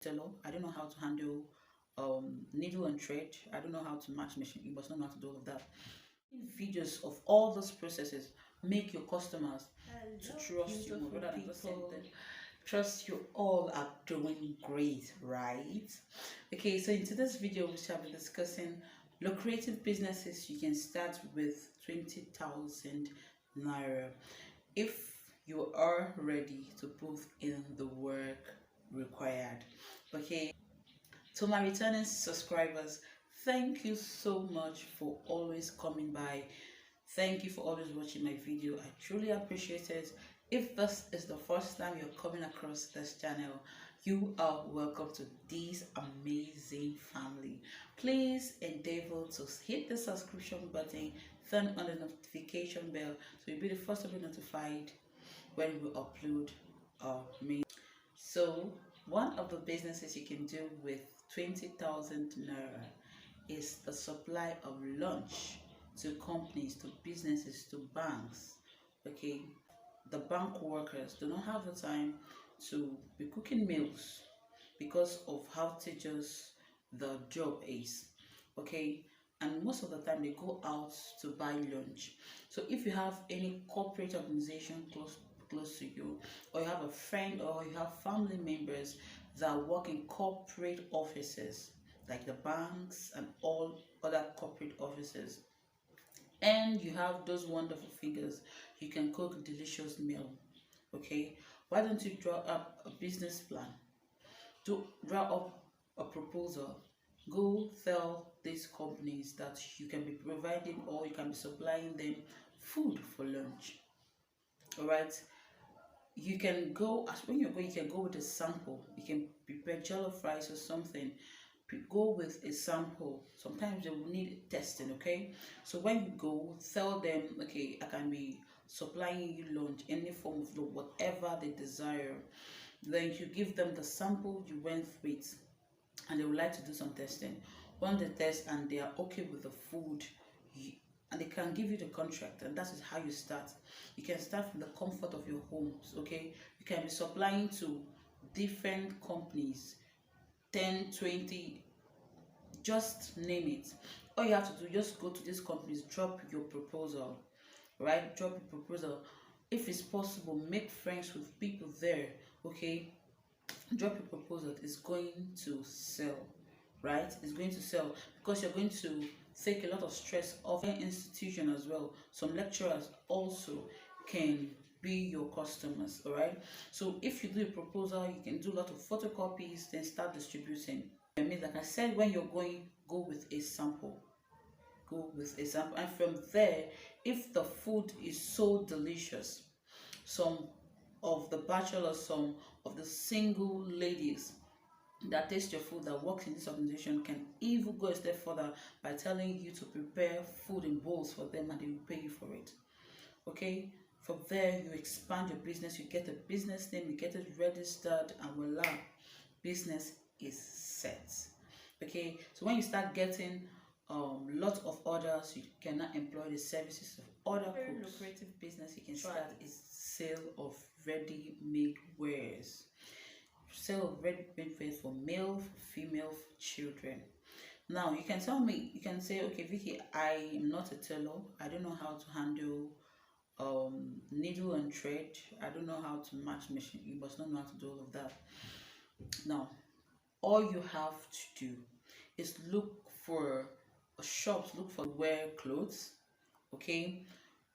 tailor. I don't know how to handle needle and thread. I don't know how to match machine. You must know how to do all of that. In videos of all those processes, make your customers to trust you more rather than just saying that trust you all are doing great, right? Okay, so in today's video we shall be discussing lucrative businesses you can start with 20,000 naira if you are ready to put in the work required. Okay, to my returning subscribers, thank you so much for always coming by. Thank you for always watching my video. I truly appreciate it. If this is the first time you're coming across this channel, you are welcome to this amazing family. Please endeavor to hit the subscription button, turn on the notification bell so you'll be the first to be notified when we upload our main. So one of the businesses you can do with 20,000 naira is the supply of lunch to companies, to businesses, to banks. Okay, the bank workers do not have the time to be cooking meals because of how tedious the job is. Okay, and most of the time they go out to buy lunch. So if you have any corporate organization close to you, or you have a friend or you have family members that work in corporate offices like the banks and all other corporate offices, and you have those wonderful fingers, you can cook delicious meal. Okay, why don't you draw up a business plan, draw up a proposal, go tell these companies that you can be providing or you can be supplying them food for lunch. All right, you can go, as when you're going, you can go with a sample. You can prepare jollof rice or something, go with a sample. Sometimes they will need testing. Okay, so when you go, tell them, okay, I can be supplying you lunch, any form of load, whatever they desire. Then you give them the sample you went with, and they would like to do some testing. When they test and they are okay with the food, and they can give you the contract, and that is how you start. You can start from the comfort of your homes. Okay, you can be supplying to different companies, 10, 20, just name it. All you have to do, just go to these companies, drop your proposal, right? Drop your proposal. If it's possible, make friends with people there. Okay, drop your proposal. It's going to sell, right? It's going to sell because you're going to take a lot of stress off an institution as well. Some lecturers also can be your customers. All right, so if you do a proposal, you can do a lot of photocopies, then start distributing. I mean, like I said, when you're going, go with a sample, and from there, if the food is so delicious, some of the bachelors, some of the single ladies that taste your food that works in this organization can even go a step further by telling you to prepare food in bowls for them, and they will pay you for it. Okay, from there you expand your business, you get a business name, you get it registered, and voila, business is set. Okay, so when you start getting lot of orders, you cannot employ the services of other cooks. Lucrative business you can start is sale of ready-made wares. Sale of ready-made wares for male, for female, for children. Now you can tell me, you can say, okay, Vicky, I am not a tailor. I don't know how to handle needle and thread. I don't know how to match machine. You must not know how to do all of that. Now, all you have to do is look for shops, look for wear clothes. Okay,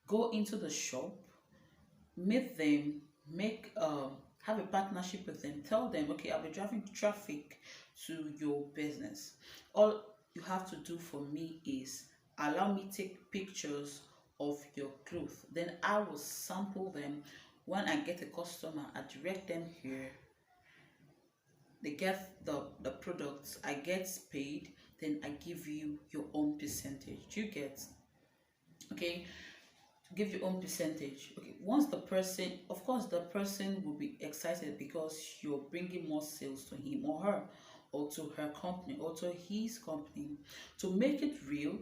go into the shop, meet them, make have a partnership with them. Tell them, okay, I'll be driving traffic to your business. All you have to do for me is allow me take pictures of your clothes, then I will sample them. When I get a customer, I direct them here, they get the products, I get paid, then I give you your own percentage. You get, okay, give your own percentage. Okay, once the person, of course the person will be excited because you're bringing more sales to him or her, or to her company, or to his company. To make it real,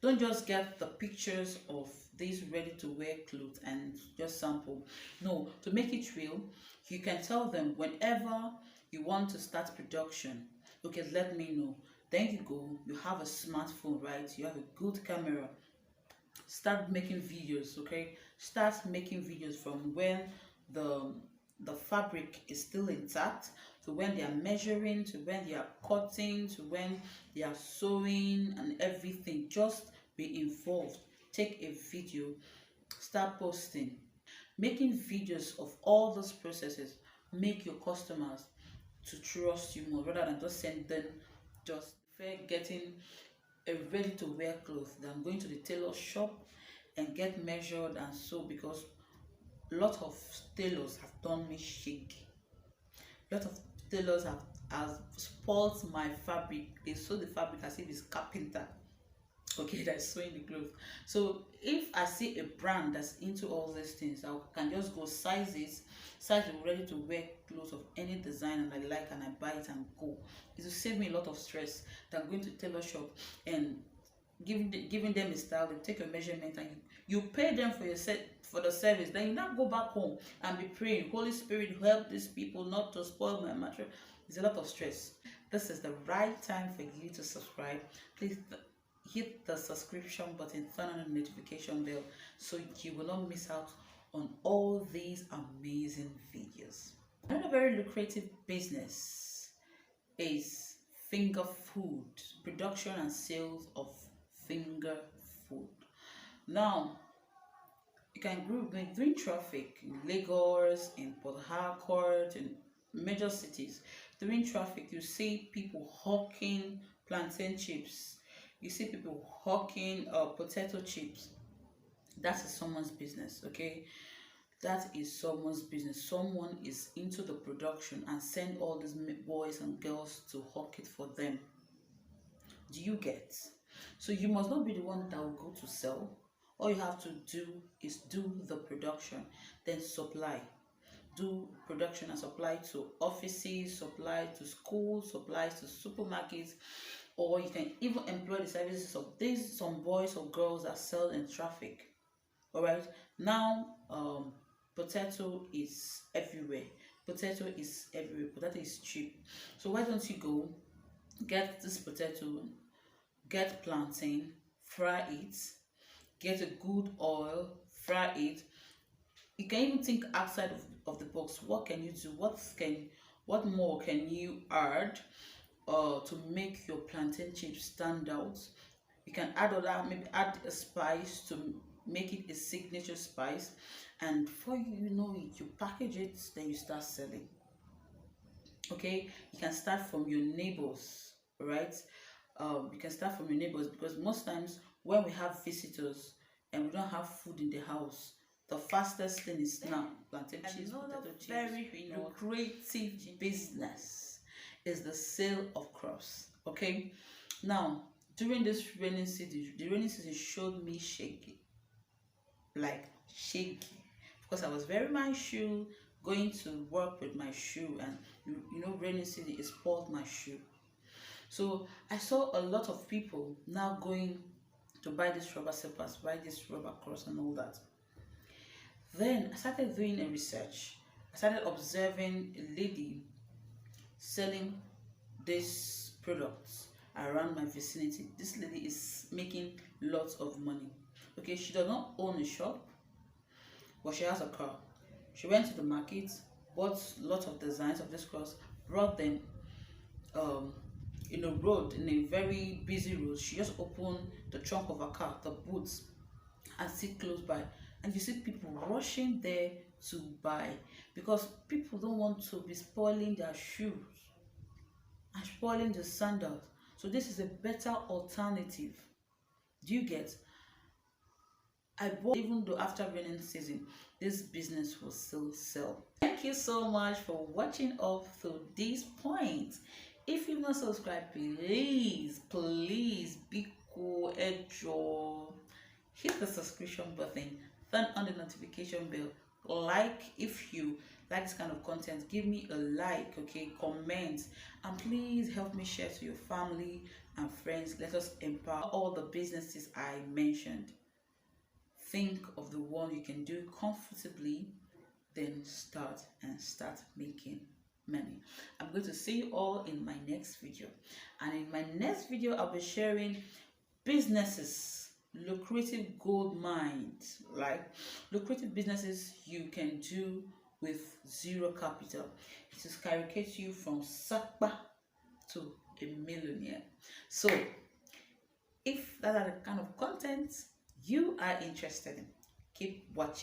don't just get the pictures of these ready to wear clothes and just sample. No, to make it real, you can tell them whenever you want to start production. Okay, let me know. Then you go, you have a smartphone, right? You have a good camera. Start making videos, okay? Start making videos from when the the fabric is still intact, to when they are measuring, to when they are cutting, to when they are sewing and everything. Just be involved. Take a video, start posting, making videos of all those processes. Make your customers to trust you more, rather than just send them just fair getting a ready to wear clothes than going to the tailor shop and get measured and sew, because a lot of tailors have done me shaky. A lot of tailors have spoiled my fabric. They sew the fabric as if it's carpenter, okay, that's sewing the clothes. So if I see a brand that's into all these things, I can just go size it, size the ready to wear clothes of any design and I like, and I buy it and go. It will save me a lot of stress than going to tailor shop and giving them a style. They take your measurement and you pay them for your set for the service. Then you now go back home and be praying, Holy Spirit, help these people not to spoil my mattress. It's a lot of stress. This is the right time for you to subscribe. Please hit the subscription button, turn on the notification bell, so you will not miss out on all these amazing videos. Another very lucrative business is finger food, production and sales of finger food. Now, you can group during traffic in Lagos, in Port Harcourt, in major cities. During traffic, you see people hawking plantain chips. You see people hawking potato chips. That is someone's business, okay? That is someone's business. Someone is into the production and send all these boys and girls to hawk it for them. Do you get? So you must not be the one that will go to sell. All you have to do is do the production, then supply. Do production and supply to offices, supply to schools, supply to supermarkets, or you can even employ the services of these some boys or girls that sell in traffic. All right, now potato is everywhere. Potato is everywhere. Potato is cheap. So why don't you go get this potato, get plantain, fry it, get a good oil, fry it. You can even think outside of the box. What can you do? What more can you add to make your plantain chips stand out? You can add other, maybe add a spice to make it a signature spice, and before you know it, you package it, then you start selling. Okay, you can start from your neighbors, right? You can start from your neighbors, because most times when we have visitors and we don't have food in the house, the fastest thing is now plantain chips, potato chips. Very lucrative business is the sale of crops. Okay, now during this rainy season, the rainy season showed me shaky, like shaky, because I was wearing my shoe, going to work with my shoe, and you know rainy season is spoiled my shoe. So I saw a lot of people now going to buy this rubber slippers, buy this rubber cross and all that. Then I started doing a research. I started observing a lady selling these products around my vicinity. This lady is making lots of money. Okay, she does not own a shop, but she has a car. She went to the market, bought lots of designs of this cross, brought them in a road, in a very busy road. She just opened the trunk of her car, the boots, and sit close by, and you see people rushing there to buy, because people don't want to be spoiling their shoes and spoiling the sandals. So this is a better alternative. Do you get? I bought, even though after raining season, this business will still sell. Thank you so much for watching up to this point. If you've not subscribed, please be cool, hit the subscription button, turn on the notification bell, like if you like this kind of content, give me a like, okay, comment, and please help me share to your family and friends. Let us empower all the businesses I mentioned. Think of the one you can do comfortably, then start making money. I'm going to see you all in my next video, and in my next video I'll be sharing businesses, lucrative gold mines, like lucrative businesses you can do with zero capital. It is skyrocket you from Sakpa to a millionaire. So if that are the kind of content you are interested in, keep watching.